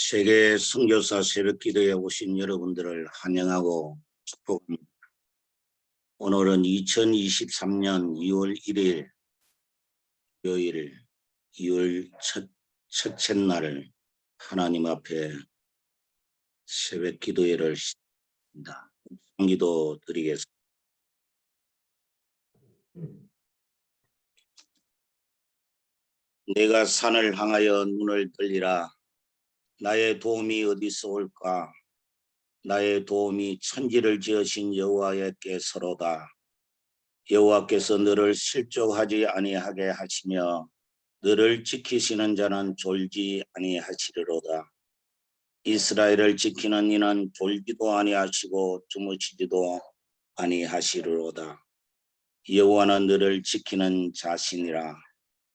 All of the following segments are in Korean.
세계 선교사 새벽기도에 오신 여러분들을 환영하고 축복합니다. 오늘은 2023년 2월 1일 요일 2월 첫째 날 하나님 앞에 새벽기도회를 시작합니다. 기도 드리겠습니다. 내가 산을 향하여 눈을 들리라. 나의 도움이 어디서 올까? 나의 도움이 천지를 지으신 여호와께서로다. 여호와께서 너를 실족하지 아니하게 하시며 너를 지키시는 자는 졸지 아니하시리로다. 이스라엘을 지키는 이는 졸지도 아니하시고 주무시지도 아니하시리로다. 여호와는 너를 지키는 자신이라.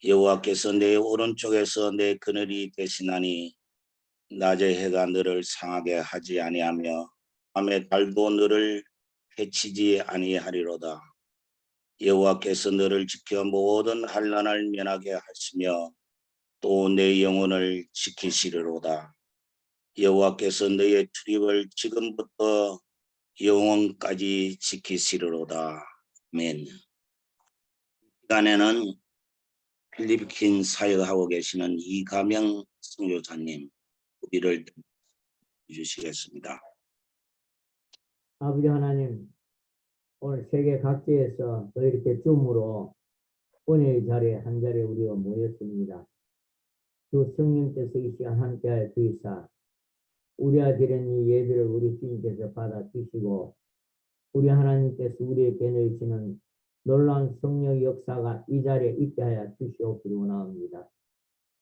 여호와께서 내 오른쪽에서 내 그늘이 되시나니 낮에 해가 너를 상하게 하지 아니하며 밤에 달도 너를 해치지 아니하리로다. 여호와께서 너를 지켜 모든 환난을 면하게 하시며 또 내 영혼을 지키시리로다. 여호와께서 너의 출입을 지금부터 영원까지 지키시리로다. 아멘. 이 시간에는 필리핀 사역하고 계시는 이가명 선교사님 우리를 주시겠습니다. 아버지 하나님, 오늘 세계 각지에서 또 이렇게 줌으로 은혜의 자리에 한 자리에 우리가 모였습니다. 주 성령께서 이 시간 함께하여 주이사 우리가 드린 이 예배를 우리 주님께서 받아주시고 우리 하나님께서 우리에게 내주시는 놀라운 성령 역사가 이 자리에 있게 하여 주시옵기를 원합니다.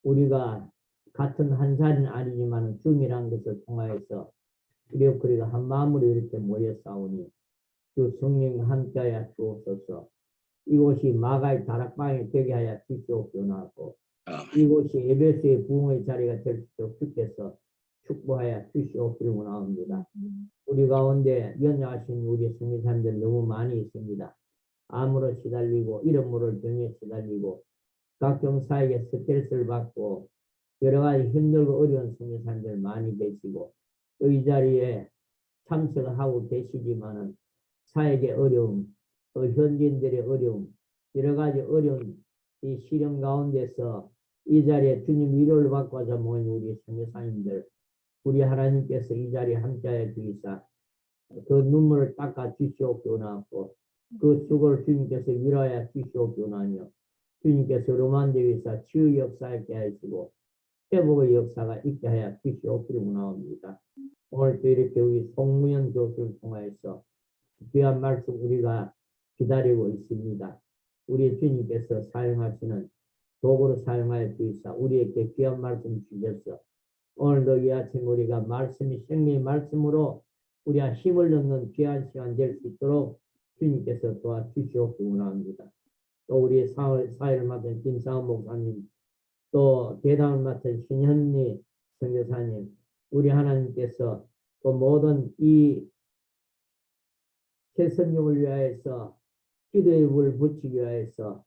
우리가 같은 한 살은 아니지만 줌이라는 것을 통하여서 우리가 한 마음으로 이렇게 모였사오니 주 성령이 함께하여 주옵소서. 이곳이 마가의 다락방이 되게 하여 주시옵기를 원하고 이곳이 에베소의 부흥의 자리가 될 수 있도록 주께서 축복하여 주시옵기를 원합니다. 우리 가운데 연약하신 우리 성교사님들 너무 많이 있습니다. 암으로 시달리고 이름으로 병에 시달리고 각종 사회의 스트레스를 받고 여러 가지 힘들고 어려운 성교사님들 많이 계시고 또 이 자리에 참석을 하고 계시지만은 사회의 어려움, 또 현지인들의 어려움, 여러 가지 어려운 이 시련 가운데서 이 자리에 주님 위로를 받고자 모인 우리 성교사님들, 우리 하나님께서 이 자리에 함께하여 주시사 그 눈물을 닦아 주시옵기 원하고 그 수고를 주님께서 위로하여 주시옵기 원하며 주님께서 로만대위사 치유 역사에 하시고 회복의 역사가 있게 하여 주시옵기를 원합니다. 오늘 또 이렇게 우리 송무현 교수를 통하여서 귀한 말씀 우리가 기다리고 있습니다. 우리 주님께서 사용하시는 도구로 사용하여 주시사 우리에게 귀한 말씀 주셔서 오늘도 이 아침 우리가 말씀이 생명의 말씀으로 우리가 힘을 얻는 귀한 시간 될 수 있도록 주님께서 도와주시옵기 원합니다. 또 우리 사회를 맡은 김상원 목사님, 또 대담을 맡은 신현미 선교사님, 우리 하나님께서 또 모든 이 개선용을 위하여서 기도의 불을 붙이기 위하여서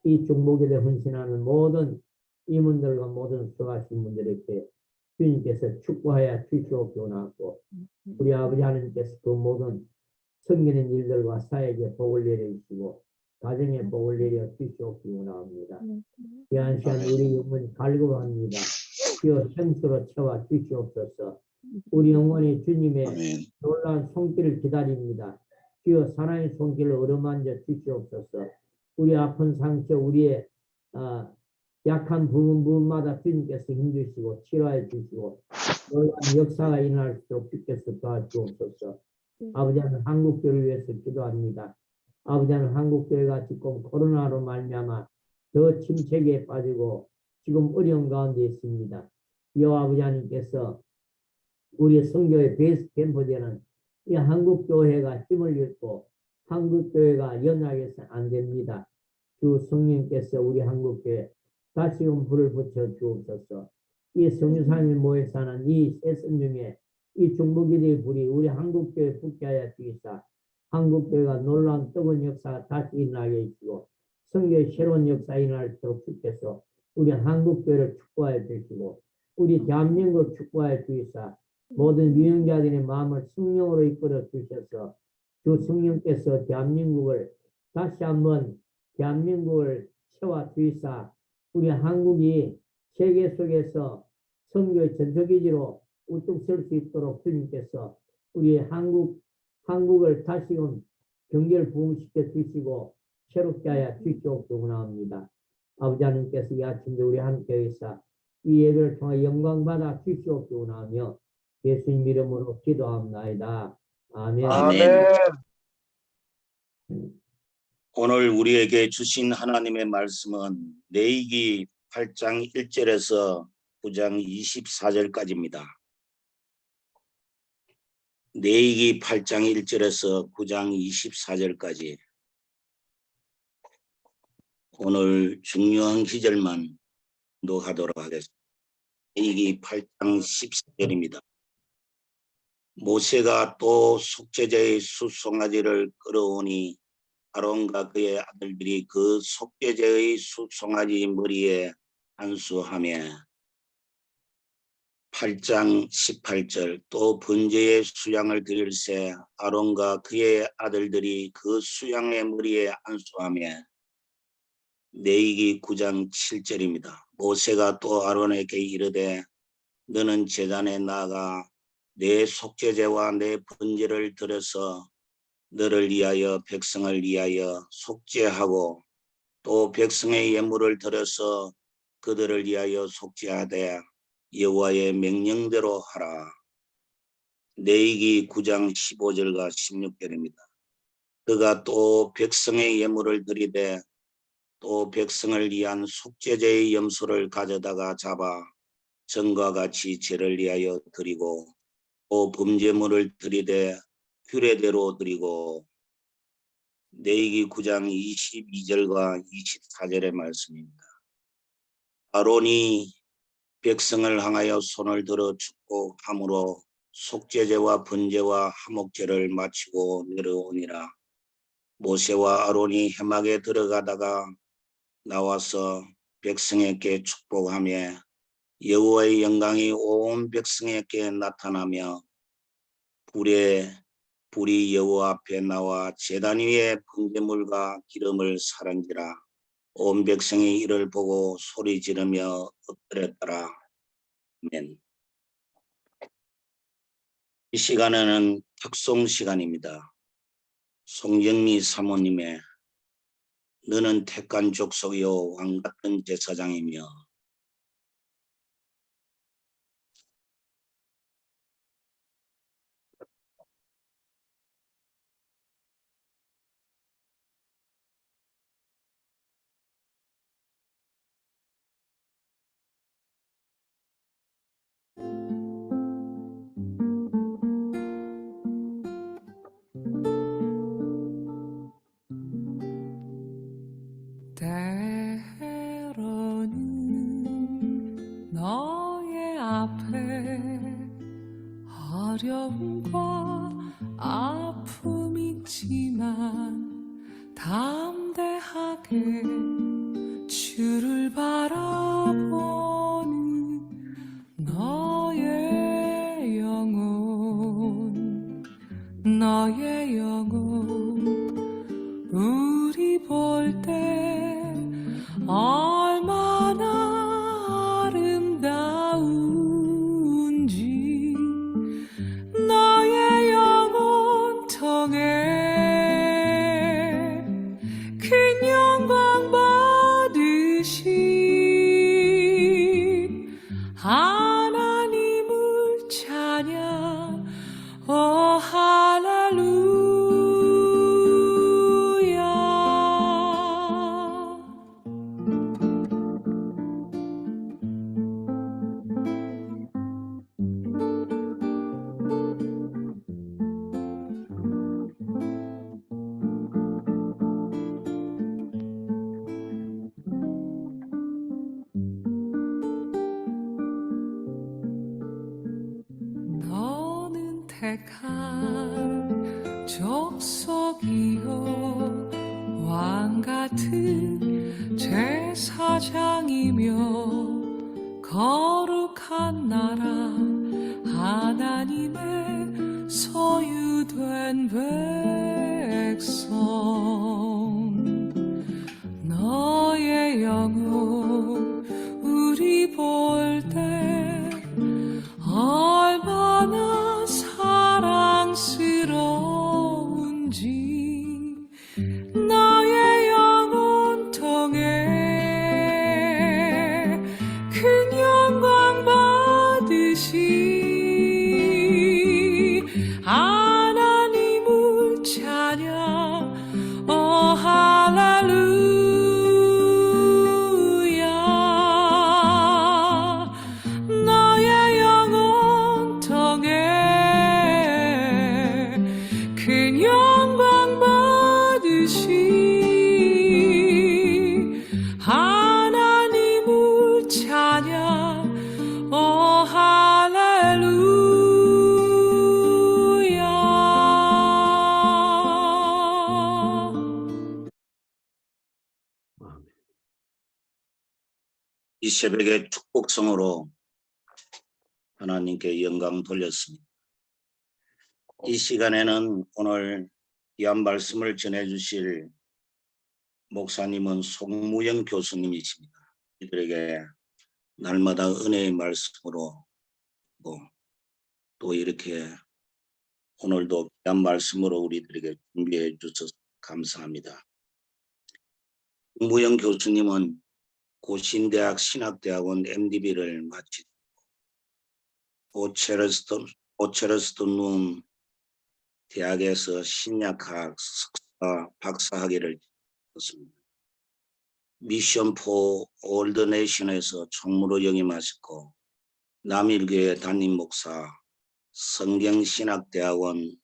이 중보기도에 헌신하는 모든 임원들과 모든 수고하신 분들에게 주님께서 축복하여 주시옵기 원하고 우리 아버지 하나님께서 그 모든 섬기는 일들과 사회에 복을 내려주시고 가정에 복을 내려 주시옵기 원합니다. 귀한 시간 우리 영혼이 갈급합니다. 주여 생수로 채워 주시옵소서. 우리 영혼이 주님의 놀라운 손길을 기다립니다. 주여 사랑의 손길을 어루만져 주시옵소서. 우리 아픈 상처, 우리의 약한 부분마다 주님께서 힘주시고 치료해 주시고 놀라운 역사가 일어날 수 있도록 주께서 도와주옵소서. 아버지 하나님 한국교회를 위해서 기도합니다. 아버지 하나님 한국교회가 지금 코로나로 말미암아 더 침체기에 빠지고 지금 어려운 가운데 있습니다. 여호와 아버지 하나님께서 우리 성교의 베이스 캠프되는 이 한국교회가 힘을 잃고 한국교회가 연약해서는 안 됩니다. 주 성령께서 우리 한국교회 다시금 불을 붙여 주옵소서. 이 성교사님이 모여 사는 이 세선 중에 이 중보기도의 불이 우리 한국교회에 붙게 하여 주시사 한국교회가 놀라운 뜨거운 역사가 다시 일어나게 해주시고 성교의 새로운 역사 일어날 수 있도록 주께서 우리 한국교회를 축복하여 주시고 우리 대한민국 축복하여 주이사 모든 유영자들의 마음을 성령으로 이끌어 주셔서 주 성령께서 대한민국을 다시 한번 대한민국을 세워 주이사 우리 한국이 세계 속에서 선교의 전초기지로 우뚝 설 수 있도록 주님께서 우리 한국을 다시금 경제를 부흥시켜 주시고 새롭게 하여 주시옵기를 원합니다. 아버지 하나님께서 이 아침도 우리 함께 있사 이 예배를 통해 영광 받아 주시옵기를 원하며 예수님 이름으로 기도합나이다. 아멘. 아멘. 오늘 우리에게 주신 하나님의 말씀은 레위기 8장 1절에서 9장 24절까지입니다. 레위기 8장 1절에서 9장 24절까지 오늘 중요한 기절만 노하도록 하겠습니다. 레위기 8장 14절입니다. 모세가 또 속죄제의 숫송아지를 끌어오니 아론과 그의 아들들이 그 속죄제의 숫송아지 머리에 안수하며 8장 18절 또 번제의 수양을 드릴새 아론과 그의 아들들이 그 수양의 머리에 안수하며 레위기 9장 7절입니다. 모세가 또 아론에게 이르되 너는 제단에 나아가 내 속죄제와 내 번제를 드려서 너를 위하여 백성을 위하여 속죄하고 또 백성의 예물을 드려서 그들을 위하여 속죄하되 여호와의 명령대로 하라. 레위기 9장 15절과 16절입니다. 그가 또 백성의 예물을 드리되 또 백성을 위한 속죄제의 염소를 가져다가 잡아 전과 같이 죄를 위하여 드리고 또 범죄물을 드리되 규례대로 드리고 레위기 9장 22절과 24절의 말씀입니다. 아론이 백성을 향하여 손을 들어 축복함으로 속죄제와 번제와 화목제를 마치고 내려오니라. 모세와 아론이 회막에 들어가다가 나와서 백성에게 축복하며 여호와의 영광이 온 백성에게 나타나며 불이 여호와 앞에 나와 제단 위에 번제물과 기름을 사른지라. 온 백성이 이를 보고 소리 지르며 엎드렸더라. 아멘. 이 시간에는 특송 시간입니다. 송정미 사모님의 너는 택한 족속이요 왕같은 제사장이며 때로는 너의 앞에 어려움과 아픔 있지만 담대하게 주를 바라보는 너의 영혼 우리 볼 때 얼마나 아름다운지 너의 영혼 통해 큰 영광 받으신 하나님을 찬양 오 할렐루야. 너는 택한 족속이요 왕같은 제사장이며 거룩한 거룩한 나라 하나님의 소유된 백성 너의 영혼 우리 볼 때 얼마나 사랑스러운지 너의 영혼 통해 큰 영광 받으시 하나님을 찬양 오 할렐루야 너의 영혼 통해 큰 영광 받으시 하나님을 찬양 오 할렐루야 이 새벽에 축복성으로 하나님께 영광 돌렸습니다. 이 시간에는 오늘 귀한 말씀을 전해주실 목사님은 송무영 교수님이십니다. 이들에게 날마다 은혜의 말씀으로 또 이렇게 오늘도 귀한 말씀으로 우리들에게 준비해 주셔서 감사합니다. 송무영 교수님은 고신대학 신학대학원 MDB를 마치고 오체르스톤 대학에서 신약학 석사 박사학위를 받았습니다. 미션 포 올드 네이션에서 총무로 역임하셨고 남일교회 담임 목사, 성경신학대학원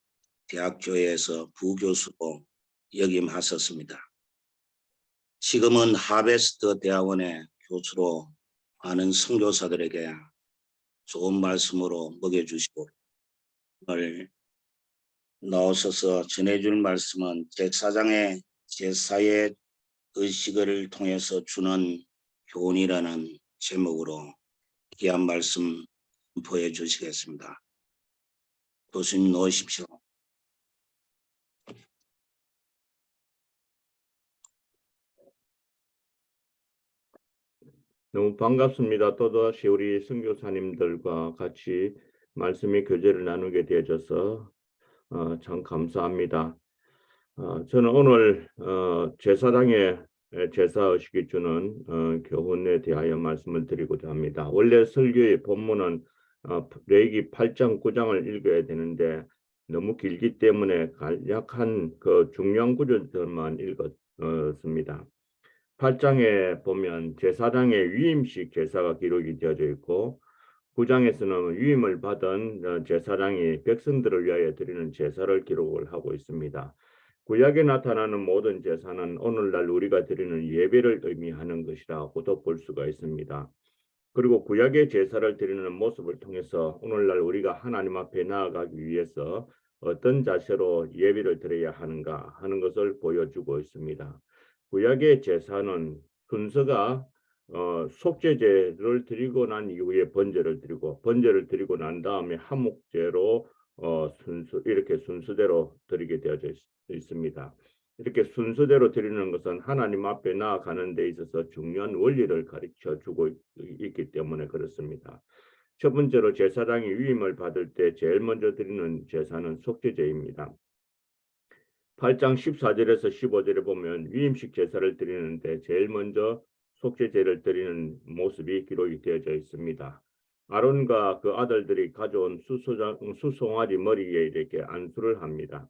대학교회에서 부교수로 역임하셨습니다. 지금은 하베스트 대학원의 교수로 많은 선교사들에게 좋은 말씀으로 먹여주시고 오늘 나오셔서 전해줄 말씀은 제사장의 제사의 의식을 통해서 주는 교훈이라는 제목으로 귀한 말씀 선포해 주시겠습니다. 교수님 나오십시오. 너무 반갑습니다. 또다시 우리 선교사님들과 같이 말씀의 교제를 나누게 되어져서 참 감사합니다. 저는 오늘 제사장의 제사의식이 주는 교훈에 대하여 말씀을 드리고자 합니다. 원래 설교의 본문은 레위기 8장 9장을 읽어야 되는데 너무 길기 때문에 간략한 그 중요한 구절들만 읽었습니다. 8장에 보면 제사장의 위임식 제사가 기록이 되어져 있고 9장에서는 위임을 받은 제사장이 백성들을 위하여 드리는 제사를 기록을 하고 있습니다. 구약에 나타나는 모든 제사는 오늘날 우리가 드리는 예배를 의미하는 것이라고도 볼 수가 있습니다. 그리고 구약의 제사를 드리는 모습을 통해서 오늘날 우리가 하나님 앞에 나아가기 위해서 어떤 자세로 예배를 드려야 하는가 하는 것을 보여주고 있습니다. 구약의 제사는 순서가 속죄제를 드리고 난 이후에 번제를 드리고 난 다음에 한목제로 이렇게 순서대로 드리게 되어져 있습니다. 이렇게 순서대로 드리는 것은 하나님 앞에 나아가는 데 있어서 중요한 원리를 가르쳐 주고 있기 때문에 그렇습니다. 첫 번째로 제사장이 위임을 받을 때 제일 먼저 드리는 제사는 속죄제입니다. 8장 14절에서 15절에 보면 위임식 제사를 드리는데 제일 먼저 속죄제를 드리는 모습이 기록이 되어져 있습니다. 아론과 그 아들들이 가져온 수송아지 머리에 이렇게 안수를 합니다.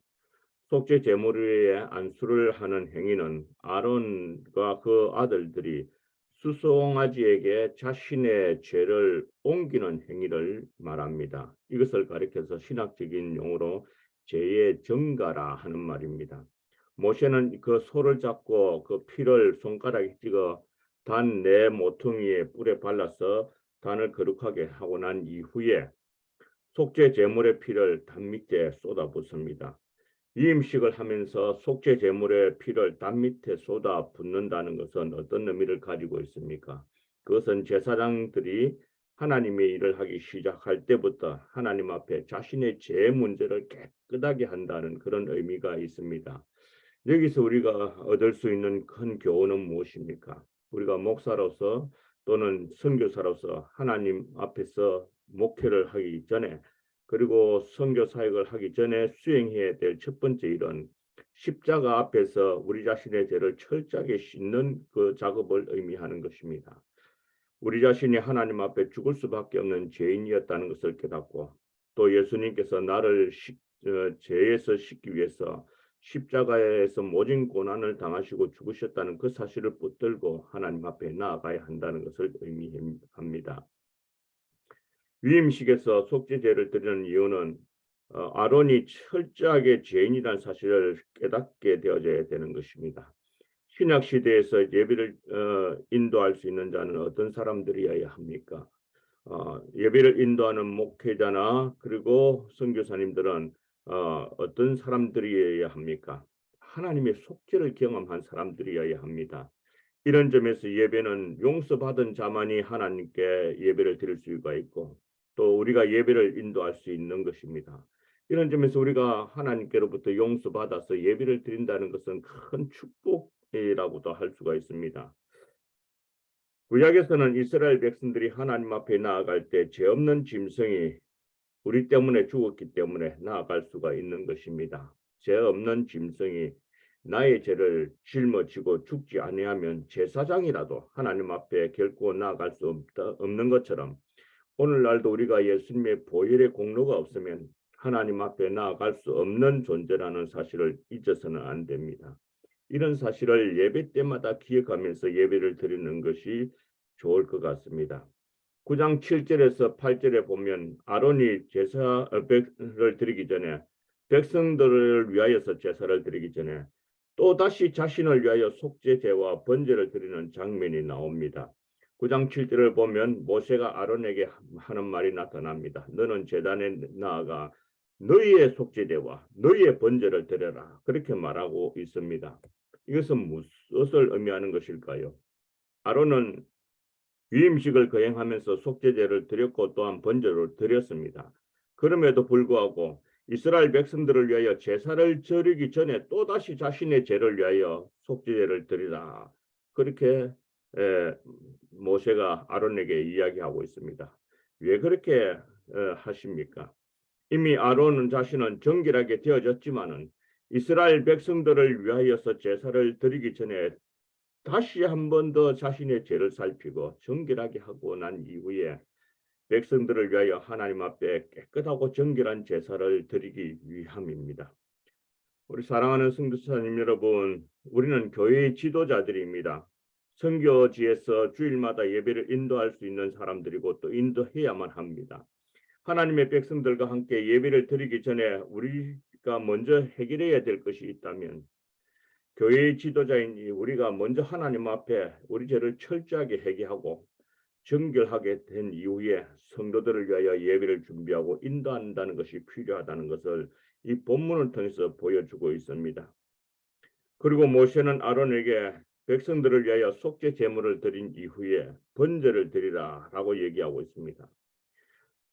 속죄 제물 위에 안수를 하는 행위는 아론과 그 아들들이 수송아지에게 자신의 죄를 옮기는 행위를 말합니다. 이것을 가리켜서 신학적인 용어로 죄의 전가라 하는 말입니다. 모세는 그 소를 잡고 그 피를 손가락에 찍어 단 네 모퉁이에 뿔에 발라서 단을 거룩하게 하고 난 이후에 속죄 제물의 피를 단 밑에 쏟아붓습니다. 위임식을 하면서 속죄 제물의 피를 단 밑에 쏟아 붓는다는 것은 어떤 의미를 가지고 있습니까? 그것은 제사장들이 하나님의 일을 하기 시작할 때부터 하나님 앞에 자신의 죄 문제를 깨끗하게 한다는 그런 의미가 있습니다. 여기서 우리가 얻을 수 있는 큰 교훈은 무엇입니까? 우리가 목사로서 또는 선교사로서 하나님 앞에서 목회를 하기 전에 그리고 선교 사역을 하기 전에 수행해야 될 첫 번째 일은 십자가 앞에서 우리 자신의 죄를 철저하게 씻는 그 작업을 의미하는 것입니다. 우리 자신이 하나님 앞에 죽을 수밖에 없는 죄인이었다는 것을 깨닫고 또 예수님께서 나를 죄에서 씻기 위해서 십자가에서 모진 고난을 당하시고 죽으셨다는 그 사실을 붙들고 하나님 앞에 나아가야 한다는 것을 의미합니다. 위임식에서 속죄제를 드리는 이유는 아론이 철저하게 죄인이라는 사실을 깨닫게 되어져야 되는 것입니다. 신약 시대에서 예배를 인도할 수 있는 자는 어떤 사람들이어야 합니까? 예배를 인도하는 목회자나 그리고 선교사님들은 어떤 사람들이어야 합니까? 하나님의 속죄를 경험한 사람들이어야 합니다. 이런 점에서 예배는 용서받은 자만이 하나님께 예배를 드릴 수가 있고 또 우리가 예배를 인도할 수 있는 것입니다. 이런 점에서 우리가 하나님께로부터 용서받아서 예배를 드린다는 것은 큰 축복이라고도 할 수가 있습니다. 구약에서는 이스라엘 백성들이 하나님 앞에 나아갈 때 죄 없는 짐승이 우리 때문에 죽었기 때문에 나아갈 수가 있는 것입니다. 죄 없는 짐승이 나의 죄를 짊어지고 죽지 아니하면 제사장이라도 하나님 앞에 결코 나아갈 수 없는 것처럼 오늘날도 우리가 예수님의 보혈의 공로가 없으면 하나님 앞에 나아갈 수 없는 존재라는 사실을 잊어서는 안 됩니다. 이런 사실을 예배 때마다 기억하면서 예배를 드리는 것이 좋을 것 같습니다. 9장 7절에서 8절에 보면 아론이 제사를 드리기 전에 백성들을 위하여서 제사를 드리기 전에 또다시 자신을 위하여 속죄제와 번제를 드리는 장면이 나옵니다. 9장 7절을 보면 모세가 아론에게 하는 말이 나타납니다. 너는 제단에 나아가 너희의 속죄제와 너희의 번제를 드려라. 그렇게 말하고 있습니다. 이것은 무엇을 의미하는 것일까요? 아론은 위임식을 거행하면서 속죄제를 드렸고 또한 번제를 드렸습니다. 그럼에도 불구하고 이스라엘 백성들을 위하여 제사를 드리기 전에 또다시 자신의 죄를 위하여 속죄제를 드리라. 그렇게 모세가 아론에게 이야기하고 있습니다. 왜 그렇게 하십니까? 이미 아론은 자신은 정결하게 되어졌지만은 이스라엘 백성들을 위하여서 제사를 드리기 전에 다시 한 번 더 자신의 죄를 살피고 정결하게 하고 난 이후에 백성들을 위하여 하나님 앞에 깨끗하고 정결한 제사를 드리기 위함입니다. 우리 사랑하는 성도사님 여러분, 우리는 교회의 지도자들입니다. 선교지에서 주일마다 예배를 인도할 수 있는 사람들이고 또 인도해야만 합니다. 하나님의 백성들과 함께 예배를 드리기 전에 우리가 먼저 해결해야 될 것이 있다면 교회의 지도자인 우리가 먼저 하나님 앞에 우리 죄를 철저하게 회개하고 정결하게 된 이후에 성도들을 위하여 예배를 준비하고 인도한다는 것이 필요하다는 것을 이 본문을 통해서 보여주고 있습니다. 그리고 모세는 아론에게 백성들을 위하여 속죄 제물을 드린 이후에 번제를 드리라라고 얘기하고 있습니다.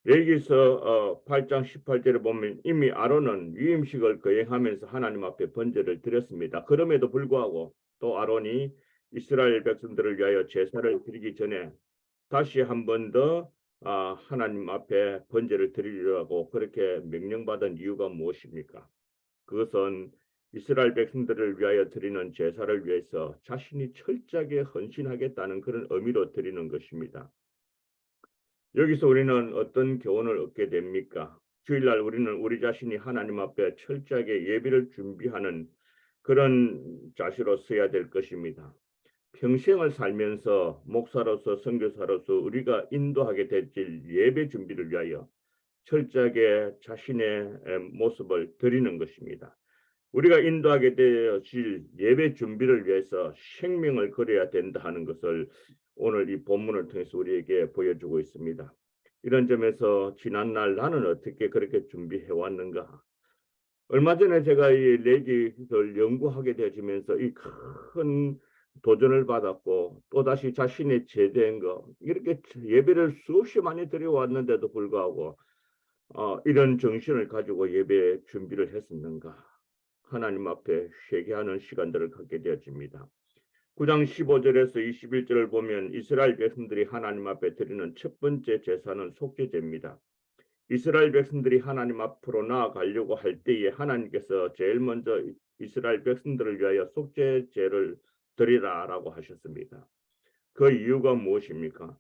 여기서 8장 18절에 보면 이미 아론은 위임식을 거행하면서 하나님 앞에 번제를 드렸습니다. 그럼에도 불구하고 또 아론이 이스라엘 백성들을 위하여 제사를 드리기 전에 다시 한 번 더 하나님 앞에 번제를 드리려고 그렇게 명령받은 이유가 무엇입니까? 그것은 이스라엘 백성들을 위하여 드리는 제사를 위해서 자신이 철저하게 헌신하겠다는 그런 의미로 드리는 것입니다. 여기서 우리는 어떤 교훈을 얻게 됩니까? 주일날 우리는 우리 자신이 하나님 앞에 철저하게 예배를 준비하는 그런 자세로 서야 될 것입니다. 평생을 살면서 목사로서 선교사로서 우리가 인도하게 될 예배 준비를 위하여 철저하게 자신의 모습을 드리는 것입니다. 우리가 인도하게 되어질 예배 준비를 위해서 생명을 걸어야 된다 하는 것을 오늘 이 본문을 통해서 우리에게 보여주고 있습니다. 이런 점에서 지난날 나는 어떻게 그렇게 준비해 왔는가? 얼마 전에 제가 이 레기를 연구하게 되어지면서 이 큰 도전을 받았고 또다시 자신의 제대인 것 이렇게 예배를 수없이 많이 드려왔는데도 불구하고 이런 정신을 가지고 예배 준비를 했었는가 하나님 앞에 회개하는 시간들을 갖게 되어집니다. 9장 15절에서 21절을 보면 이스라엘 백성들이 하나님 앞에 드리는 첫 번째 제사는 속죄제입니다. 이스라엘 백성들이 하나님 앞으로 나아가려고 할 때에 하나님께서 제일 먼저 이스라엘 백성들을 위하여 속죄제를 드리라라고 하셨습니다. 그 이유가 무엇입니까?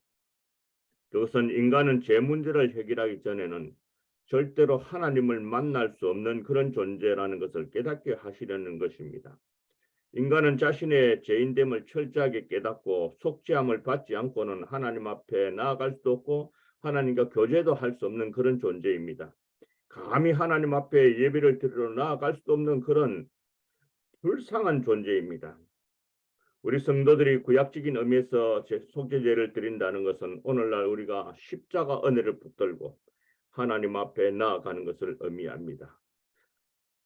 그것은 인간은 죄 문제를 해결하기 전에는 절대로 하나님을 만날 수 없는 그런 존재라는 것을 깨닫게 하시려는 것입니다. 인간은 자신의 죄인됨을 철저하게 깨닫고 속죄함을 받지 않고는 하나님 앞에 나아갈 수도 없고 하나님과 교제도 할 수 없는 그런 존재입니다. 감히 하나님 앞에 예배를 드리러 나아갈 수도 없는 그런 불쌍한 존재입니다. 우리 성도들이 구약적인 의미에서 속죄제를 드린다는 것은 오늘날 우리가 십자가 은혜를 붙들고 하나님 앞에 나아가는 것을 의미합니다.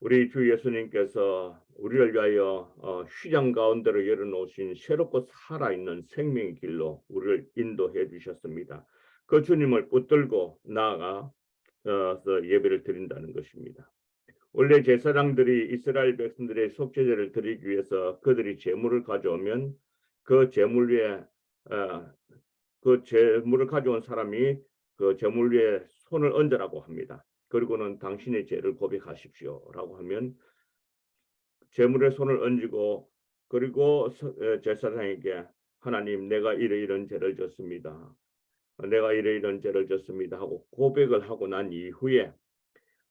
우리 주 예수님께서 우리를 위하여 휘장 가운데로 열어놓으신 새롭고 살아있는 생명의 길로 우리를 인도해 주셨습니다. 그 주님을 붙들고 나아가서 예배를 드린다는 것입니다. 원래 제사장들이 이스라엘 백성들의 속죄제를 드리기 위해서 그들이 제물을 가져오면 그 제물 위에 그 제물을 가져온 사람이 그 제물 위에 손을 얹으라고 합니다. 그리고는 당신의 죄를 고백하십시오라고 하면 제물에 손을 얹고 그리고 제사장에게 하나님 내가 이런 죄를 졌습니다. 내가 이런 죄를 졌습니다 하고 고백을 하고 난 이후에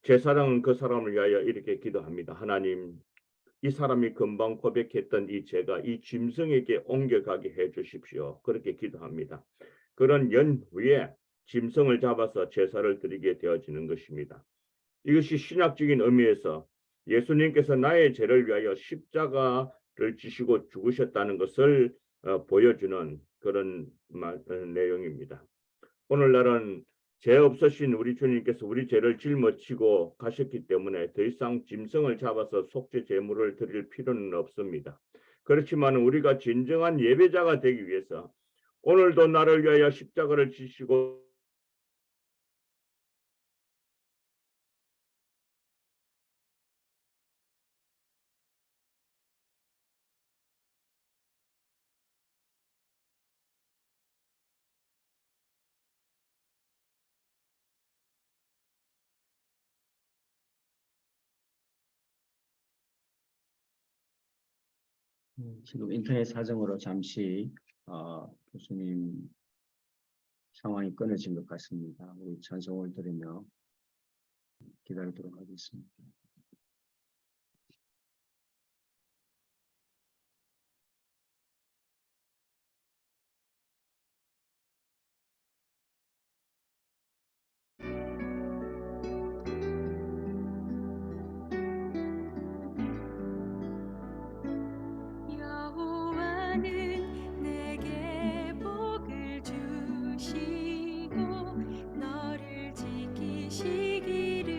제사장은 그 사람을 위하여 이렇게 기도합니다. 하나님 이 사람이 금방 고백했던 이 죄가 이 짐승에게 옮겨가게 해 주십시오. 그렇게 기도합니다. 그런 연후에 짐승을 잡아서 제사를 드리게 되어지는 것입니다. 이것이 신약적인 의미에서 예수님께서 나의 죄를 위하여 십자가를 지시고 죽으셨다는 것을 보여주는 그런 내용입니다. 오늘날은 죄 없으신 우리 주님께서 우리 죄를 짊어지고 가셨기 때문에 더 이상 짐승을 잡아서 속죄 제물을 드릴 필요는 없습니다. 그렇지만 우리가 진정한 예배자가 되기 위해서 오늘도 나를 위하여 십자가를 지시고 지금 인터넷 사정으로 잠시 교수님 상황이 끊어진 것 같습니다. 우리 찬송을 들으며 기다리도록 하겠습니다. 여호와는 내게 복을 주시고 너를 지키시기를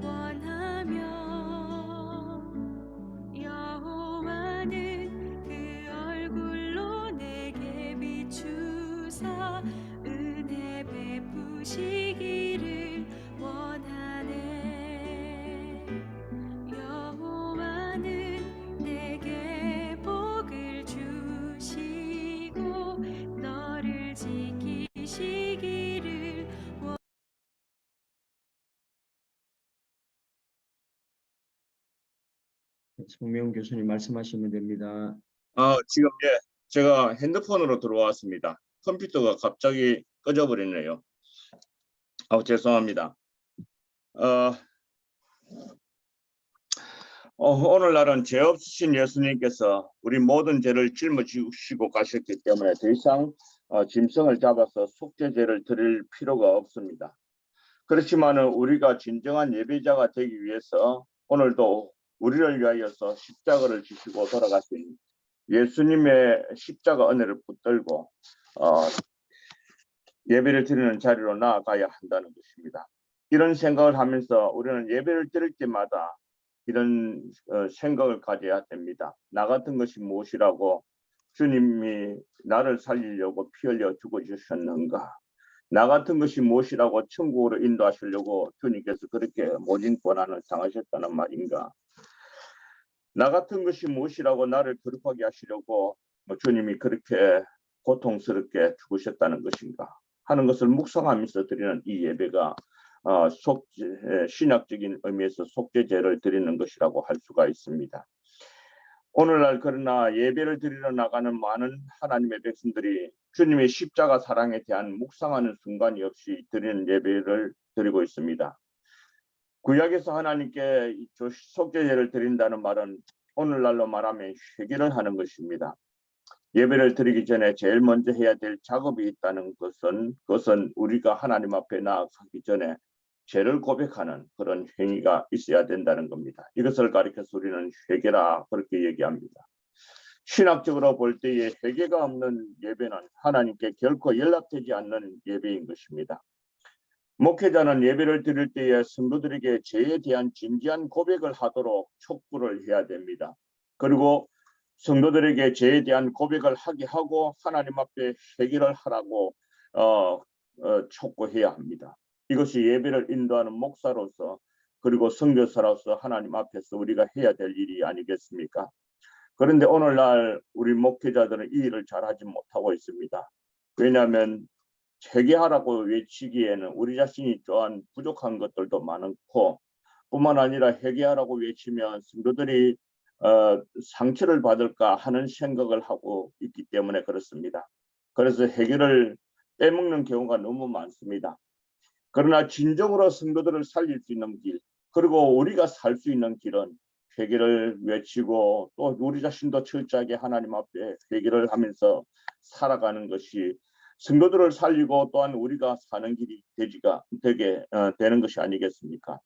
원하며 여호와는 그 얼굴로 내게 비추사 은혜 베푸시기를 원하네. 여호와는 내게 복을 주시고 너를 지키시기를 송명 교수님 말씀하시면 됩니다. 지금 제가 핸드폰으로 들어왔습니다. 컴퓨터가 갑자기 꺼져버리네요. 죄송합니다. 오늘날은 죄 없으신 예수님께서 우리 모든 죄를 짊어지시고 가셨기 때문에 더 이상 짐승을 잡아서 속죄제를 드릴 필요가 없습니다. 그렇지만 우리가 진정한 예배자가 되기 위해서 오늘도 우리를 위하여서 십자가를 지시고 돌아가신 예수님의 십자가 은혜를 붙들고 예배를 드리는 자리로 나아가야 한다는 것입니다. 이런 생각을 하면서 우리는 예배를 드릴 때마다 이런 생각을 가져야 됩니다. 나 같은 것이 무엇이라고 주님이 나를 살리려고 피 흘려 죽으셨는가? 나 같은 것이 무엇이라고 천국으로 인도하시려고 주님께서 그렇게 모진 고난을 당하셨다는 말인가? 나 같은 것이 무엇이라고 나를 거룩하게 하시려고 주님이 그렇게 고통스럽게 죽으셨다는 것인가 하는 것을 묵상하면서 드리는 이 예배가 신학적인 의미에서 속죄제를 드리는 것이라고 할 수가 있습니다. 오늘날 그러나 예배를 드리러 나가는 많은 하나님의 백성들이 주님의 십자가 사랑에 대한 묵상하는 순간이 없이 드리는 예배를 드리고 있습니다. 구약에서 하나님께 속죄제를 드린다는 말은 오늘날로 말하면 회개를 하는 것입니다. 예배를 드리기 전에 제일 먼저 해야 될 작업이 있다는 그것은 우리가 하나님 앞에 나아가기 전에 죄를 고백하는 그런 행위가 있어야 된다는 겁니다. 이것을 가리켜서 우리는 회개라 그렇게 얘기합니다. 신학적으로 볼 때에 회개가 없는 예배는 하나님께 결코 연락되지 않는 예배인 것입니다. 목회자는 예배를 드릴 때에 성도들에게 죄에 대한 진지한 고백을 하도록 촉구를 해야 됩니다. 그리고 성도들에게 죄에 대한 고백을 하게 하고 하나님 앞에 회개를 하라고 촉구해야 합니다. 이것이 예배를 인도하는 목사로서 그리고 선교사로서 하나님 앞에서 우리가 해야 될 일이 아니겠습니까? 그런데 오늘날 우리 목회자들은 이 일을 잘하지 못하고 있습니다. 왜냐하면 회개하라고 외치기에는 우리 자신이 또한 부족한 것들도 많고 뿐만 아니라 회개하라고 외치면 성도들이 상처를 받을까 하는 생각을 하고 있기 때문에 그렇습니다. 그래서 회개를 빼먹는 경우가 너무 많습니다. 그러나 진정으로 성도들을 살릴 수 있는 길, 그리고 우리가 살 수 있는 길은 회개를 외치고 또 우리 자신도 철저하게 하나님 앞에 회개를 하면서 살아가는 것이 성도들을 살리고 또한 우리가 사는 길이 되는 것이 아니겠습니까?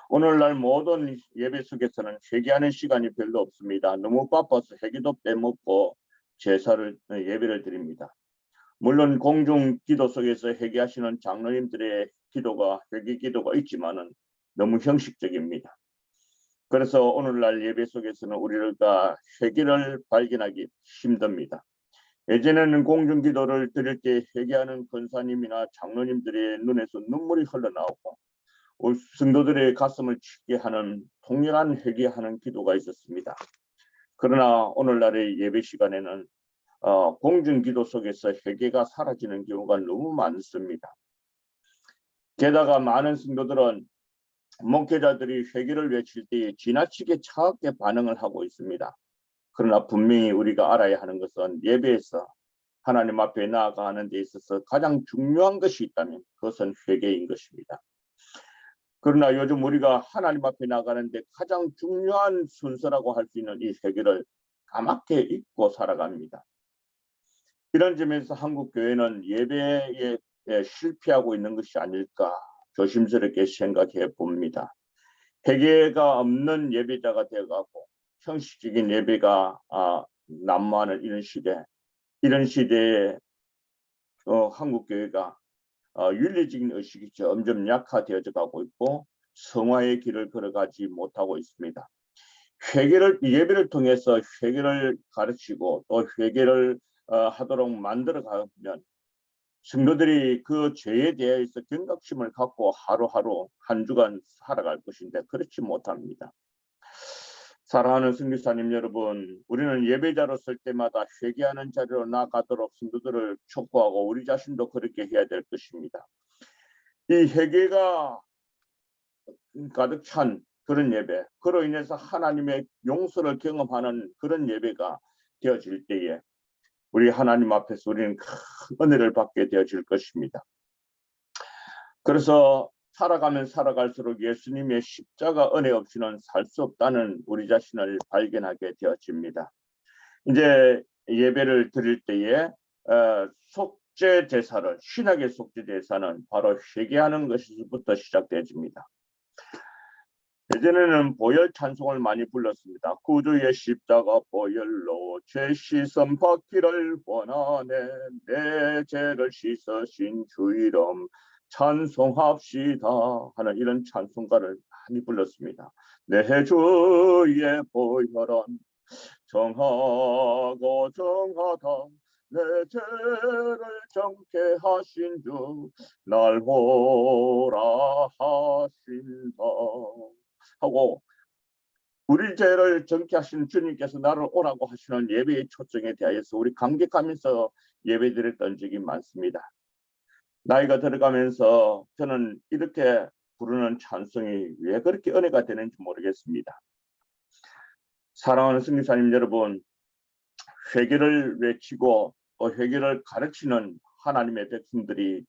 오늘날 모든 예배 속에서는 회개하는 시간이 별로 없습니다. 너무 바빠서 회개도 빼먹고 예배를 드립니다. 물론 공중 기도 속에서 회개하시는 장로님들의 회개 기도가 있지만은 너무 형식적입니다. 그래서 오늘날 예배 속에서는 우리가 회개를 발견하기 힘듭니다. 예전에는 공중 기도를 드릴 때 회개하는 권사님이나 장로님들의 눈에서 눈물이 흘러나오고 성도들의 가슴을 치게 하는 통렬한 회개하는 기도가 있었습니다. 그러나 오늘날의 예배 시간에는 공중기도 속에서 회개가 사라지는 경우가 너무 많습니다. 게다가 많은 성도들은 목회자들이 회개를 외칠 때에 지나치게 차갑게 반응을 하고 있습니다. 그러나 분명히 우리가 알아야 하는 것은 예배에서 하나님 앞에 나아가는 데 있어서 가장 중요한 것이 있다면 그것은 회개인 것입니다. 그러나 요즘 우리가 하나님 앞에 나가는데 가장 중요한 순서라고 할 수 있는 이 회개를 까맣게 잊고 살아갑니다. 이런 점에서 한국 교회는 예배에 실패하고 있는 것이 아닐까 조심스럽게 생각해 봅니다. 회개가 없는 예배자가 되어가고 형식적인 예배가 난무하는 이런 시대에 한국 교회가 윤리적인 의식이 점점 약화되어져 가고 있고 성화의 길을 걸어가지 못하고 있습니다. 예배를 통해서 회개를 가르치고 또 회개를 하도록 만들어 가면 성도들이 그 죄에 대해서 경각심을 갖고 하루하루 한 주간 살아갈 것인데 그렇지 못합니다. 사랑하는 선교사님 여러분, 우리는 예배자로 설 때마다 회개하는 자리로 나아가도록 성도들을 촉구하고 우리 자신도 그렇게 해야 될 것입니다. 이 회개가 가득 찬 그런 예배, 그로 인해서 하나님의 용서를 경험하는 그런 예배가 되어질 때에 우리 하나님 앞에서 우리는 큰 은혜를 받게 되어질 것입니다. 그래서 살아가면 살아갈수록 예수님의 십자가 은혜 없이는 살 수 없다는 우리 자신을 발견하게 되어집니다. 이제 예배를 드릴 때에 속죄 제사를 신학의 속죄 제사는 바로 회개하는 것부터 시작되어집니다. 예전에는 보혈 찬송을 많이 불렀습니다. 구주의 십자가 보혈로 죄 씻음 받기를 원하네. 내 죄를 씻으신 주 이름 찬송합시다 하는 이런 찬송가를 많이 불렀습니다. 내 주의 보혈은 정하고 정하다 내 죄를 정케 하신 주 날 보라 하신다 하고 우리 죄를 정케 하신 주님께서 나를 오라고 하시는 예배의 초청에 대하여서 우리 감격하면서 예배드렸던 적이 많습니다. 나이가 들어가면서 저는 이렇게 부르는 찬송이 왜 그렇게 은혜가 되는지 모르겠습니다. 사랑하는 선교사님 여러분, 회개를 외치고 또 회개를 가르치는 하나님의 백성들이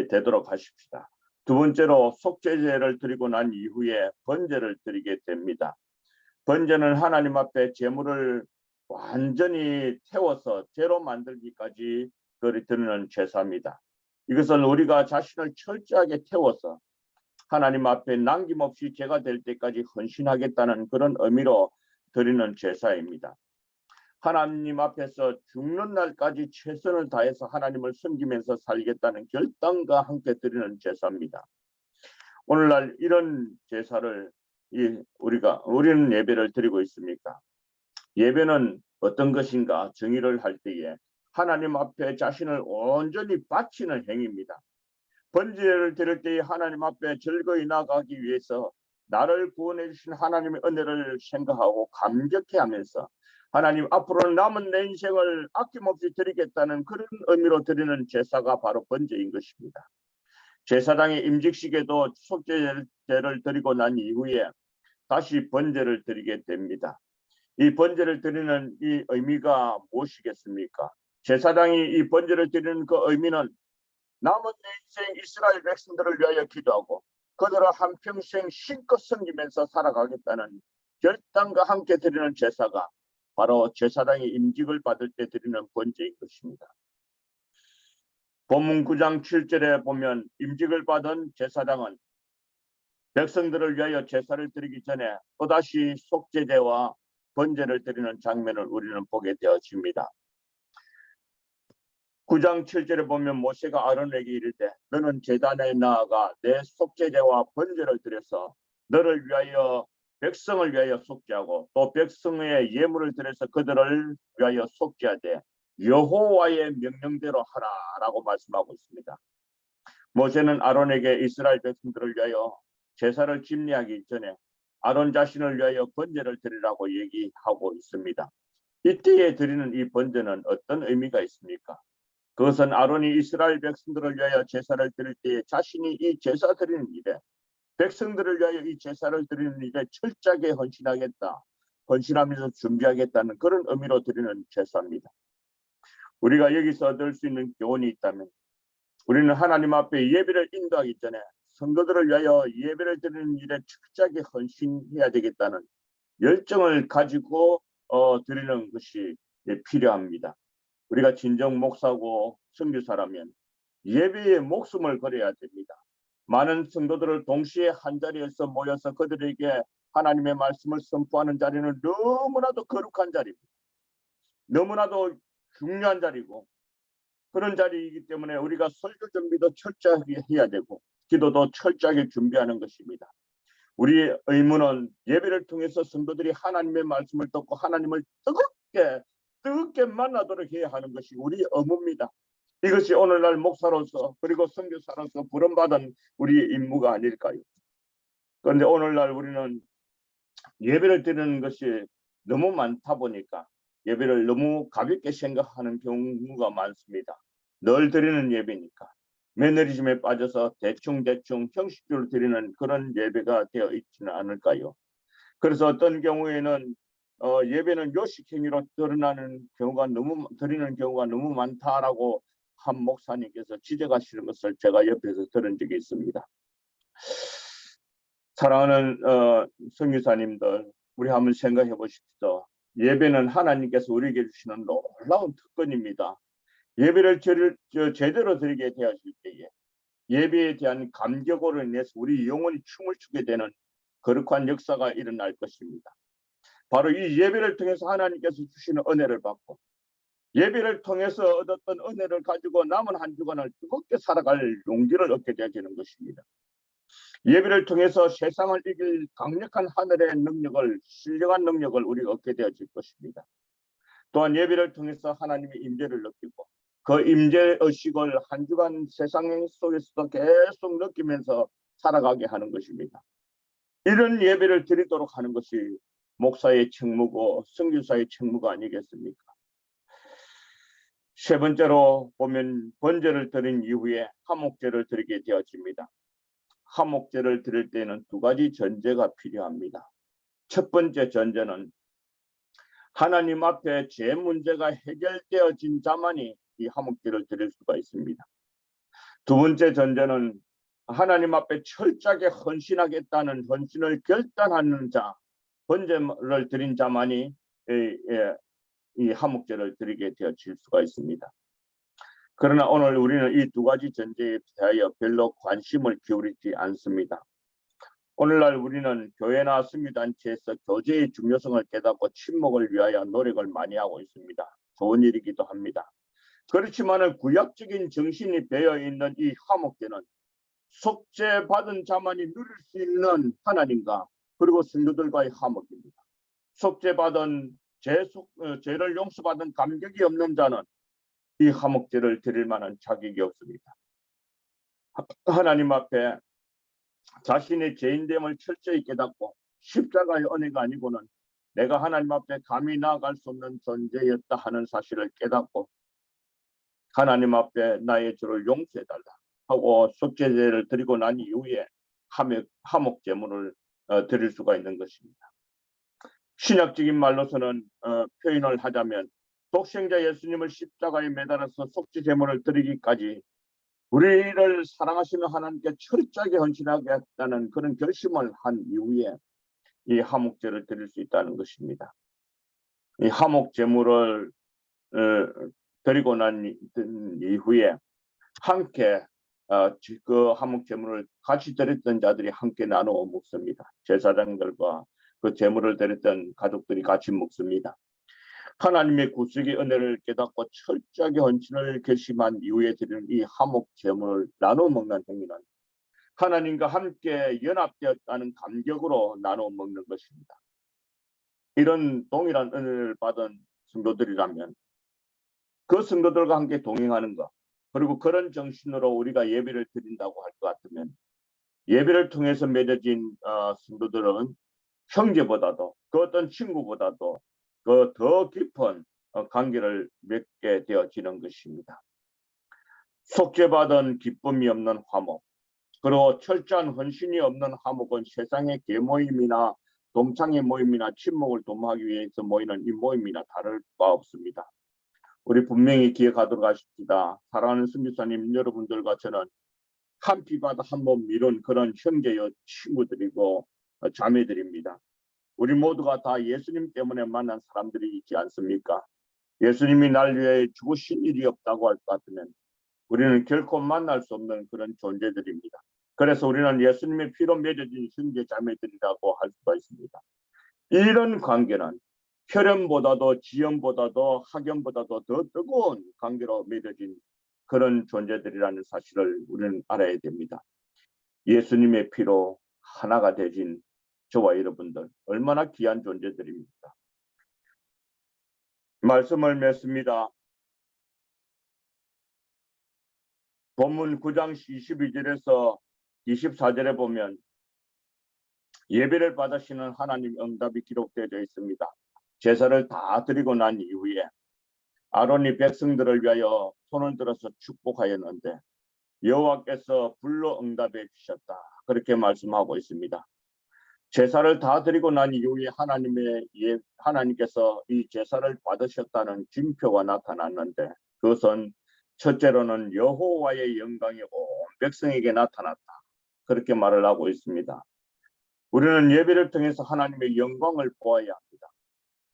되도록 하십시다. 두 번째로 속죄제를 드리고 난 이후에 번제를 드리게 됩니다. 번제는 하나님 앞에 제물을 완전히 태워서 제로 만들기까지 드리는 제사입니다. 이것은 우리가 자신을 철저하게 태워서 하나님 앞에 남김없이 죄가 될 때까지 헌신하겠다는 그런 의미로 드리는 제사입니다. 하나님 앞에서 죽는 날까지 최선을 다해서 하나님을 섬기면서 살겠다는 결단과 함께 드리는 제사입니다. 오늘날 이런 제사를 우리는 예배를 드리고 있습니까? 예배는 어떤 것인가 정의를 할 때에 하나님 앞에 자신을 온전히 바치는 행위입니다. 번제를 드릴 때에 하나님 앞에 즐거이 나가기 위해서 나를 구원해 주신 하나님의 은혜를 생각하고 감격해하면서 하나님 앞으로 남은 내 인생을 아낌없이 드리겠다는 그런 의미로 드리는 제사가 바로 번제인 것입니다. 제사장의 임직식에도 속죄제를 드리고 난 이후에 다시 번제를 드리게 됩니다. 이 번제를 드리는 이 의미가 무엇이겠습니까? 제사장이 이 번제를 드리는 그 의미는 남은 내 인생 이스라엘 백성들을 위하여 기도하고 그들을 한평생 신껏 섬기면서 살아가겠다는 결단과 함께 드리는 제사가 바로 제사장의 임직을 받을 때 드리는 번제인 것입니다. 본문 9장 7절에 보면 임직을 받은 제사장은 백성들을 위하여 제사를 드리기 전에 또다시 속죄제와 번제를 드리는 장면을 우리는 보게 되어집니다. 9장 7절에 보면 모세가 아론에게 이르되 너는 제단에 나아가 내 속죄제와 번제를 드려서 너를 위하여 백성을 위하여 속죄하고 또 백성의 예물을 드려서 그들을 위하여 속죄하되 여호와의 명령대로 하라라고 말씀하고 있습니다. 모세는 아론에게 이스라엘 백성들을 위하여 제사를 집례하기 전에 아론 자신을 위하여 번제를 드리라고 얘기하고 있습니다. 이때에 드리는 이 번제는 어떤 의미가 있습니까? 그것은 아론이 이스라엘 백성들을 위하여 제사를 드릴 때 자신이 이 제사 드리는 일에 백성들을 위하여 이 제사를 드리는 일에 철저하게 헌신하겠다, 헌신하면서 준비하겠다는 그런 의미로 드리는 제사입니다. 우리가 여기서 얻을 수 있는 교훈이 있다면 우리는 하나님 앞에 예배를 인도하기 전에 성도들을 위하여 예배를 드리는 일에 철저하게 헌신해야 되겠다는 열정을 가지고 드리는 것이 필요합니다. 우리가 진정 목사고 선교사라면 예배에 목숨을 걸어야 됩니다. 많은 성도들을 동시에 한 자리에서 모여서 그들에게 하나님의 말씀을 선포하는 자리는 너무나도 거룩한 자리입니다. 너무나도 중요한 자리고 그런 자리이기 때문에 우리가 설교 준비도 철저하게 해야 되고 기도도 철저하게 준비하는 것입니다. 우리의 의무는 예배를 통해서 성도들이 하나님의 말씀을 듣고 하나님을 뜨겁게 만나도록 해야 하는 것이 우리의 의무입니다. 이것이 오늘날 목사로서 그리고 선교사로서 부름받은 우리의 임무가 아닐까요? 그런데 오늘날 우리는 예배를 드리는 것이 너무 많다 보니까 예배를 너무 가볍게 생각하는 경우가 많습니다. 늘 드리는 예배니까 매너리즘에 빠져서 대충 형식적으로 드리는 그런 예배가 되어 있지는 않을까요? 그래서 어떤 경우에는 예배는 요식행위로 드리는 경우가 너무 많다라고 한 목사님께서 지적하시는 것을 제가 옆에서 들은 적이 있습니다. 사랑하는 선교사님들, 우리 한번 생각해 보십시오. 예배는 하나님께서 우리에게 주시는 놀라운 특권입니다. 예배를 제대로 드리게 되었을 때에 예배에 대한 감격으로 인해서 우리 영혼이 춤을 추게 되는 거룩한 역사가 일어날 것입니다. 바로 이 예배를 통해서 하나님께서 주시는 은혜를 받고 예배를 통해서 얻었던 은혜를 가지고 남은 한 주간을 뜨겁게 살아갈 용기를 얻게 되는 것입니다. 예배를 통해서 세상을 이길 강력한 하늘의 능력을, 신령한 능력을 우리가 얻게 되어질 것입니다. 또한 예배를 통해서 하나님의 임재를 느끼고 그 임재 의식을 한 주간 세상 속에서도 계속 느끼면서 살아가게 하는 것입니다. 이런 예배를 드리도록 하는 것이 목사의 책무고 선교사의 책무가 아니겠습니까? 세 번째로 보면 번제를 드린 이후에 화목제를 드리게 되어집니다. 화목제를 드릴 때는 두 가지 전제가 필요합니다. 첫 번째 전제는 하나님 앞에 제 문제가 해결되어진 자만이 이 화목제를 드릴 수가 있습니다. 두 번째 전제는 하나님 앞에 철저하게 헌신하겠다는 헌신을 결단하는 자, 번제를 드린 자만이 이 화목제를 드리게 되어질 수가 있습니다. 그러나 오늘 우리는 이 두 가지 전제에 대하여 별로 관심을 기울이지 않습니다. 오늘날 우리는 교회나 선교단체에서 교제의 중요성을 깨닫고 친목을 위하여 노력을 많이 하고 있습니다. 좋은 일이기도 합니다. 그렇지만 구약적인 정신이 배어 있는 이 화목제는 속죄받은 자만이 누릴 수 있는 하나님과 그리고 성도들과의 화목입니다. 속죄받은 죄를 용서받은 감격이 없는 자는 이 화목제를 드릴 만한 자격이 없습니다. 하나님 앞에 자신의 죄인됨을 철저히 깨닫고 십자가의 은혜가 아니고는 내가 하나님 앞에 감히 나아갈 수 없는 존재였다 하는 사실을 깨닫고 하나님 앞에 나의 죄를 용서해달라 하고 속죄제를 드리고 난 이후에 화목제물을 드릴 수가 있는 것입니다. 신약적인 말로서는 표현을 하자면 독생자 예수님을 십자가에 매달아서 속죄제물을 드리기까지 우리를 사랑하시는 하나님께 철저하게 헌신하겠다는 그런 결심을 한 이후에 이 화목제를 드릴 수 있다는 것입니다. 이 화목제물을 드리고 난 이후에 함께 그 화목제물을 같이 드렸던 자들이 함께 나누어 먹습니다. 제사장들과 그 제물을 드렸던 가족들이 같이 먹습니다. 하나님의 구속의 은혜를 깨닫고 철저하게 헌신을 결심한 이후에 드리는 이 화목제물을 나눠 먹는 행위는 하나님과 함께 연합되었다는 감격으로 나눠 먹는 것입니다. 이런 동일한 은혜를 받은 성도들이라면 그 성도들과 함께 동행하는 것, 그리고 그런 정신으로 우리가 예배를 드린다고 할 것 같으면 예배를 통해서 맺어진 성도들은 형제보다도 그 어떤 친구보다도 그 더 깊은 관계를 맺게 되어지는 것입니다. 속죄받은 기쁨이 없는 화목, 그리고 철저한 헌신이 없는 화목은 세상의 계모임이나 동창의 모임이나 친목을 도모하기 위해서 모이는 이 모임이나 다를 바 없습니다. 우리 분명히 기억하도록 하십시다. 사랑하는 선교사님 여러분들과 저는 한 피바다 한 몸 이룬 그런 형제여 친구들이고 자매들입니다. 우리 모두가 다 예수님 때문에 만난 사람들이 있지 않습니까? 예수님이 날 위해 죽으신 일이 없다고 할 것 같으면 우리는 결코 만날 수 없는 그런 존재들입니다. 그래서 우리는 예수님의 피로 맺어진 형제 자매들이라고 할 수가 있습니다. 이런 관계는 혈연보다도 지연보다도 학연보다도 더 뜨거운 관계로 맺어진 그런 존재들이라는 사실을 우리는 알아야 됩니다. 예수님의 피로 하나가 되진 저와 여러분들 얼마나 귀한 존재들입니까? 말씀을 맺습니다. 본문 9장 22절에서 24절에 보면 예배를 받으시는 하나님 응답이 기록되어 있습니다. 제사를 다 드리고 난 이후에 아론이 백성들을 위하여 손을 들어서 축복하였는데 여호와께서 불로 응답해 주셨다. 그렇게 말씀하고 있습니다. 제사를 다 드리고 난 이후에 하나님께서 이 제사를 받으셨다는 징표가 나타났는데 그것은 첫째로는 여호와의 영광이 온 백성에게 나타났다. 그렇게 말을 하고 있습니다. 우리는 예배를 통해서 하나님의 영광을 보아야 합니다.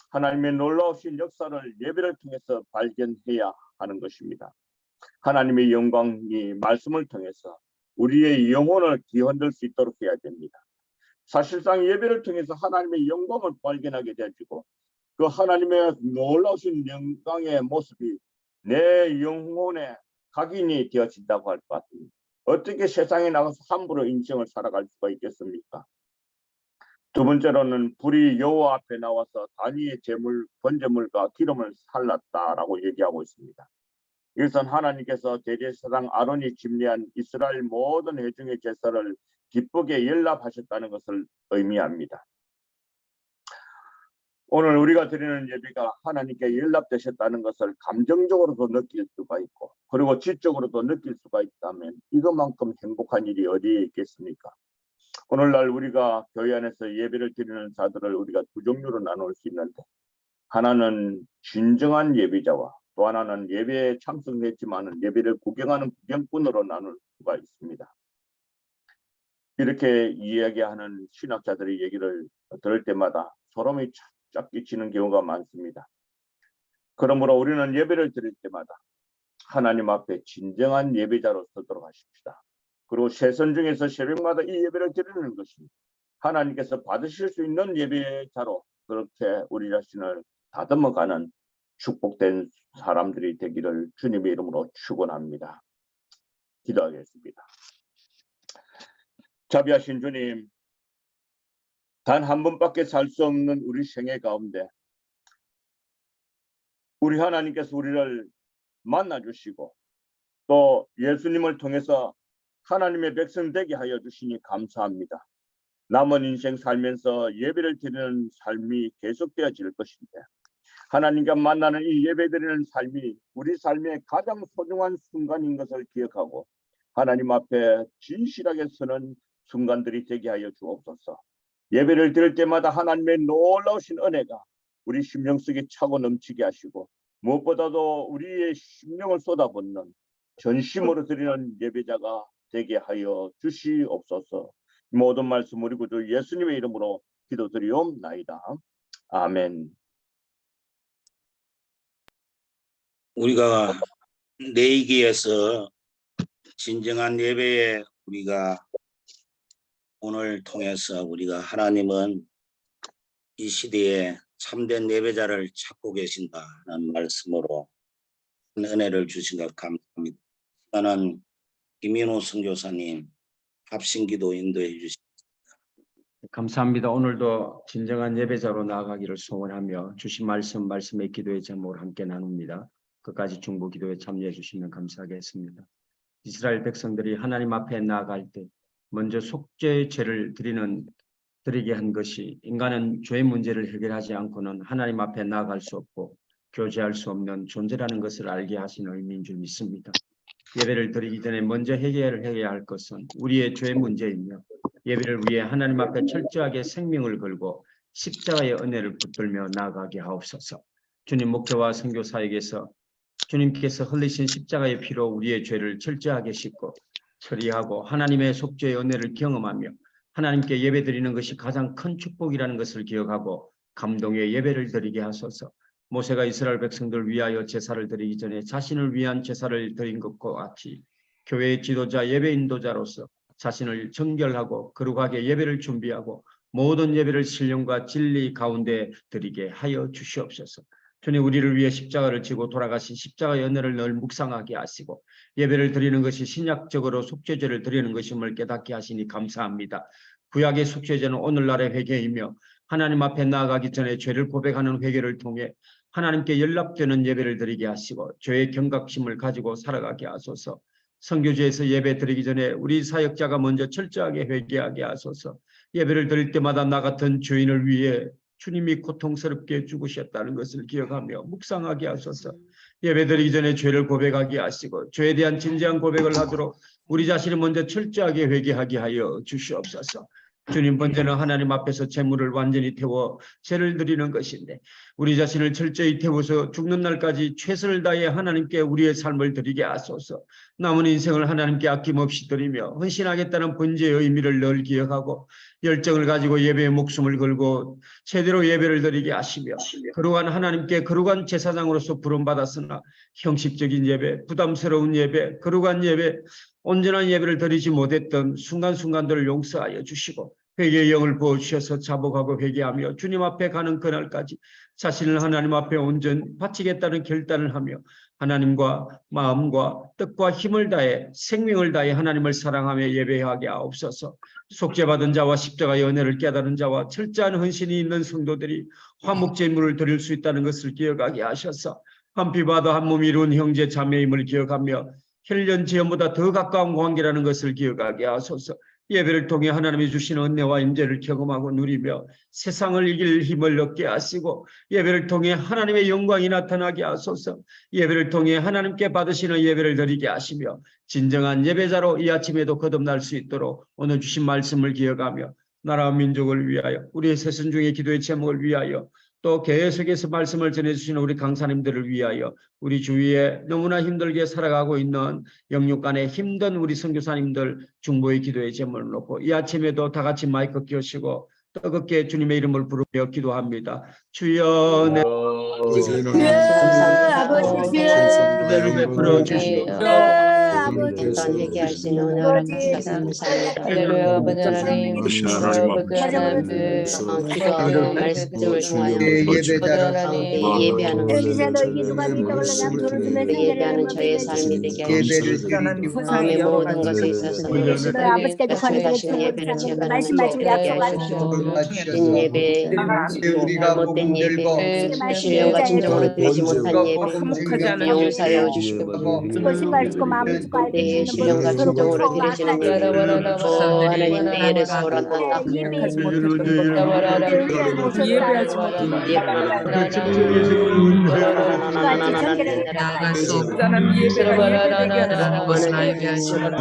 하나님의 놀라우신 역사를 예배를 통해서 발견해야 하는 것입니다. 하나님의 영광이 말씀을 통해서 우리의 영혼을 뒤흔들 수 있도록 해야 됩니다. 사실상 예배를 통해서 하나님의 영광을 발견하게 되어지고 그 하나님의 놀라우신 영광의 모습이 내 영혼에 각인이 되어진다고 할 것 같습니다. 어떻게 세상에 나가서 함부로 인생을 살아갈 수가 있겠습니까? 두 번째로는 불이 여호와 앞에 나와서 단위의 제물 번제물과 기름을 살랐다라고 얘기하고 있습니다. 이것은 하나님께서 대제사장 아론이 집례한 이스라엘 모든 회중의 제사를 기쁘게 연락하셨다는 것을 의미합니다. 오늘 우리가 드리는 예배가 하나님께 연락되셨다는 것을 감정적으로도 느낄 수가 있고, 그리고 지적으로도 느낄 수가 있다면 이것만큼 행복한 일이 어디에 있겠습니까? 오늘날 우리가 교회 안에서 예배를 드리는 자들을 우리가 두 종류로 나눌 수 있는데, 하나는 진정한 예배자와 또 하나는 예배에 참석했지만 예배를 구경하는 구경꾼으로 나눌 수가 있습니다. 이렇게 이야기하는 신학자들의 얘기를 들을 때마다 소름이 쫙 끼치는 경우가 많습니다. 그러므로 우리는 예배를 드릴 때마다 하나님 앞에 진정한 예배자로 서도록 하십시다. 그리고 세선 중에서 새벽마다 이 예배를 드리는 것이 하나님께서 받으실 수 있는 예배자로 그렇게 우리 자신을 다듬어가는 축복된 사람들이 되기를 주님의 이름으로 축원합니다. 기도하겠습니다. 자비하신 주님, 단 한 번밖에 살 수 없는 우리 생애 가운데 우리 하나님께서 우리를 만나주시고 또 예수님을 통해서 하나님의 백성 되게 하여 주시니 감사합니다. 남은 인생 살면서 예배를 드리는 삶이 계속되어질 것인데 하나님과 만나는 이 예배드리는 삶이 우리 삶의 가장 소중한 순간인 것을 기억하고 하나님 앞에 진실하게 서는 순간들이 되게 하여 주옵소서. 예배를 드릴 때마다 하나님의 놀라우신 은혜가 우리 심령 속에 차고 넘치게 하시고 무엇보다도 우리의 심령을 쏟아붓는 전심으로 드리는 예배자가 되게 하여 주시옵소서. 모든 말씀 우리 구주 예수님의 이름으로 기도드리옵나이다. 아멘. 우리가 내기에서 진정한 예배에 우리가 오늘 통해서 우리가 하나님은 이 시대에 참된 예배자를 찾고 계신다는 말씀으로 은혜를 주신 것 감사합니다. 저는 김인호 선교사님 합심기도 인도해 주십시오. 감사합니다. 오늘도 진정한 예배자로 나아가기를 소원하며 주신 말씀의 기도의 제목을 함께 나눕니다. 끝까지 중보 기도에 참여해 주시면 감사하겠습니다. 이스라엘 백성들이 하나님 앞에 나아갈 때 먼저 속죄의 죄를 드리게 한 것이 인간은 죄의 문제를 해결하지 않고는 하나님 앞에 나아갈 수 없고 교제할 수 없는 존재라는 것을 알게 하신 의미인 줄 믿습니다. 예배를 드리기 전에 먼저 해결해야 할 것은 우리의 죄의 문제이며 예배를 위해 하나님 앞에 철저하게 생명을 걸고 십자가의 은혜를 붙들며 나아가게 하옵소서. 주님 목회와 선교사에게서 주님께서 흘리신 십자가의 피로 우리의 죄를 철저하게 씻고 처리하고 하나님의 속죄의 은혜를 경험하며 하나님께 예배드리는 것이 가장 큰 축복이라는 것을 기억하고 감동의 예배를 드리게 하소서. 모세가 이스라엘 백성들을 위하여 제사를 드리기 전에 자신을 위한 제사를 드린 것과 같이 교회의 지도자 예배 인도자로서 자신을 정결하고 거룩하게 예배를 준비하고 모든 예배를 신령과 진리 가운데 드리게 하여 주시옵소서. 주님 우리를 위해 십자가를 지고 돌아가신 십자가의 은혜를 늘 묵상하게 하시고 예배를 드리는 것이 신약적으로 속죄제를 드리는 것임을 깨닫게 하시니 감사합니다. 구약의 속죄제는 오늘날의 회개이며 하나님 앞에 나아가기 전에 죄를 고백하는 회개를 통해 하나님께 연락되는 예배를 드리게 하시고 죄의 경각심을 가지고 살아가게 하소서. 선교지에서 예배 드리기 전에 우리 사역자가 먼저 철저하게 회개하게 하소서. 예배를 드릴 때마다 나 같은 죄인을 위해 주님이 고통스럽게 죽으셨다는 것을 기억하며 묵상하게 하소서. 예배드리기 전에 죄를 고백하게 하시고 죄에 대한 진지한 고백을 하도록 우리 자신을 먼저 철저하게 회개하게 하여 주시옵소서. 주님 번제는 하나님 앞에서 제물을 완전히 태워 죄를 드리는 것인데 우리 자신을 철저히 태워서 죽는 날까지 최선을 다해 하나님께 우리의 삶을 드리게 하소서. 남은 인생을 하나님께 아낌없이 드리며 헌신하겠다는 번제의 의미를 늘 기억하고 열정을 가지고 예배에 목숨을 걸고 제대로 예배를 드리게 하시며 거룩한 하나님께 거룩한 제사장으로서 부름받았으나 형식적인 예배, 부담스러운 예배, 거룩한 예배, 온전한 예배를 드리지 못했던 순간순간들을 용서하여 주시고 회개의 영을 부어주셔서 자복하고 회개하며 주님 앞에 가는 그날까지 자신을 하나님 앞에 온전히 바치겠다는 결단을 하며 하나님과 마음과 뜻과 힘을 다해 생명을 다해 하나님을 사랑하며 예배하게 하옵소서. 속죄받은 자와 십자가의 은혜를 깨달은 자와 철저한 헌신이 있는 성도들이 화목제물을 드릴 수 있다는 것을 기억하게 하셔서 한 피 바다 한 몸 이룬 형제 자매임을 기억하며 혈연 지연보다 더 가까운 관계라는 것을 기억하게 하소서. 예배를 통해 하나님이 주시는 은혜와 임재를 경험하고 누리며 세상을 이길 힘을 얻게 하시고 예배를 통해 하나님의 영광이 나타나게 하소서. 예배를 통해 하나님께 받으시는 예배를 드리게 하시며 진정한 예배자로 이 아침에도 거듭날 수 있도록 오늘 주신 말씀을 기억하며 나라와 민족을 위하여 우리의 세선 중의 기도의 제목을 위하여 또 계속해서 말씀을 전해주시는 우리 강사님들을 위하여 우리 주위에 너무나 힘들게 살아가고 있는 영육간에 힘든 우리 선교사님들 중보의 기도의 제목을 놓고 이 아침에도 다 같이 마이크 켜시고 뜨겁게 주님의 이름을 부르며 기도합니다. 주여 내 아버지 은혜를 베풀어 주시옵소서. 어떤 회개할 수 있는 은혜를 감사합니다. 할렐루야 아버지 하나님 아버지 하나님 기도하며 말씀을 통하여 예배하는 예배하는 저의 삶이 되게 하시고 마음의 모든 것에 있어서 가신 예배를 제발하는 되게 하시고 인 예배 잘못된 예배 신령과 진정으로 드리지 못한 예배 용서하여 주시고 내 신령과 진정으로 드리시는 예배 또 하나님 내 일에 서울한다 예배하지 못하는 예배가 예배되게 하소서.